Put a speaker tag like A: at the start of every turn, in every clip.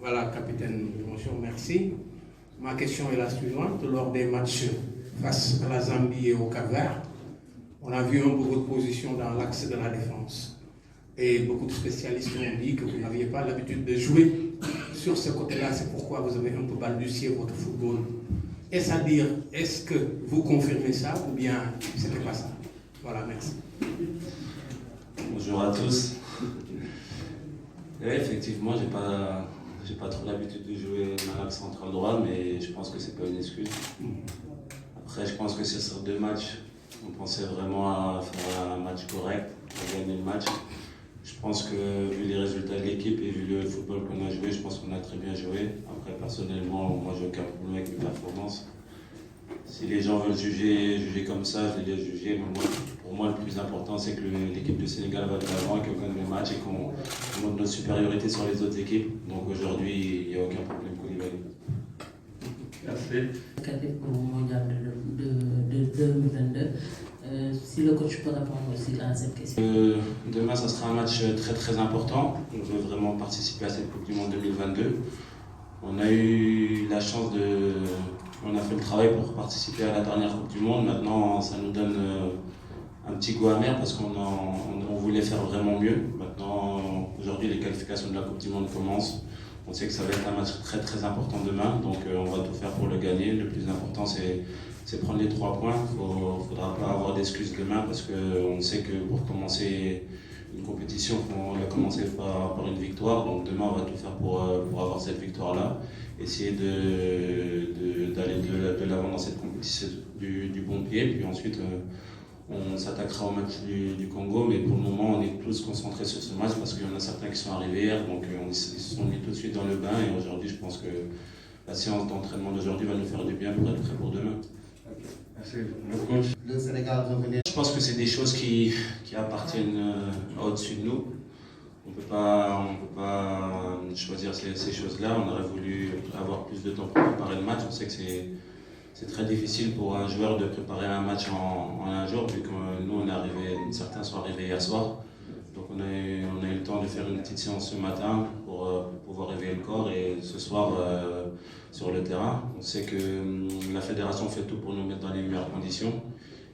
A: Voilà, capitaine, bonjour, merci. Ma question est la suivante. Lors des matchs face à la Zambie et au Cap-Vert, on a vu un peu votre position dans l'axe de la défense. Et beaucoup de spécialistes ont dit que vous n'aviez pas l'habitude de jouer sur ce côté-là. C'est pourquoi vous avez un peu balbutié votre football. Est-ce à dire, est-ce que vous confirmez ça ou bien c'était pas ça? Voilà, merci.
B: Bonjour à tous. Oui, effectivement, j'ai pas trop l'habitude de jouer dans l'axe central droit, mais je pense que c'est pas une excuse. Après, je pense que sur 2 matchs, on pensait vraiment à faire un match correct, à gagner le match. Je pense que vu les résultats de l'équipe et vu le football qu'on a joué, je pense qu'on a très bien joué. Après, personnellement, moi, j'ai aucun problème avec mes performances. Si les gens veulent juger comme ça, je les laisse juger. Mais pour moi, le plus important, c'est que l'équipe du Sénégal va de l'avant, qu'on gagne le match et qu'on montre notre supériorité sur les autres équipes. Donc aujourd'hui, il n'y a aucun problème Koulibaly.
C: Merci.
D: Pour le mondial de 2022, si le coach peut répondre aussi à cette question.
B: Demain, ça sera un match très très important. On veut vraiment participer à cette Coupe du Monde 2022. On a eu la chance on a fait le travail pour participer à la dernière Coupe du Monde. Maintenant, ça nous donne un petit goût amer parce qu'on voulait faire vraiment mieux. Maintenant, aujourd'hui, les qualifications de la Coupe du Monde commencent. On sait que ça va être un match très très important demain, donc on va tout faire pour le gagner. Le plus important, c'est prendre les 3 points. Il ne faudra pas avoir d'excuses demain parce qu'on sait que pour commencer une compétition, on va commencer par une victoire. Donc demain, on va tout faire pour avoir cette victoire-là. Essayer d'aller de l'avant dans cette compétition du bon pied. Puis ensuite, on s'attaquera au match du Congo, mais pour le moment, on est tous concentrés sur ce match parce qu'il y en a certains qui sont arrivés hier, donc ils se sont mis tout de suite dans le bain. Et aujourd'hui, je pense que la séance d'entraînement d'aujourd'hui va nous faire du bien pour être prêts pour demain.
C: Merci. Le coach.
E: Le Sénégal revenait.
B: Je pense que c'est des choses qui appartiennent au-dessus de nous. On peut pas choisir ces choses-là. On aurait voulu avoir plus de temps pour préparer le match. On sait que c'est très difficile pour un joueur de préparer un match en un jour, vu que nous, certains sont arrivés hier soir. Donc on a eu le temps de faire une petite séance ce matin pour pouvoir réveiller le corps et ce soir sur le terrain. On sait que la fédération fait tout pour nous mettre dans les meilleures conditions.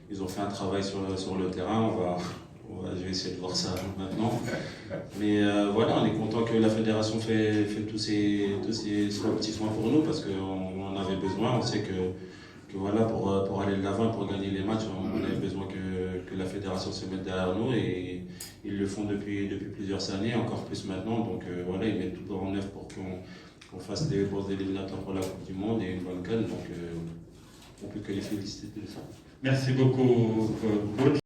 B: Ils ont fait un travail sur le terrain. Je vais essayer de voir ça maintenant. Mais voilà, on est content que la fédération fait tous ces petits soins pour nous parce qu'on en avait besoin. On sait que voilà, pour aller de l'avant, pour gagner les matchs, on avait besoin que la fédération se mette derrière nous et ils le font depuis plusieurs années, encore plus maintenant. Donc voilà, ils mettent tout en œuvre pour qu'on fasse des bons éliminatoires pour la Coupe du Monde et une bonne canne. Donc on peut que les féliciter de ça.
C: Merci beaucoup, coach.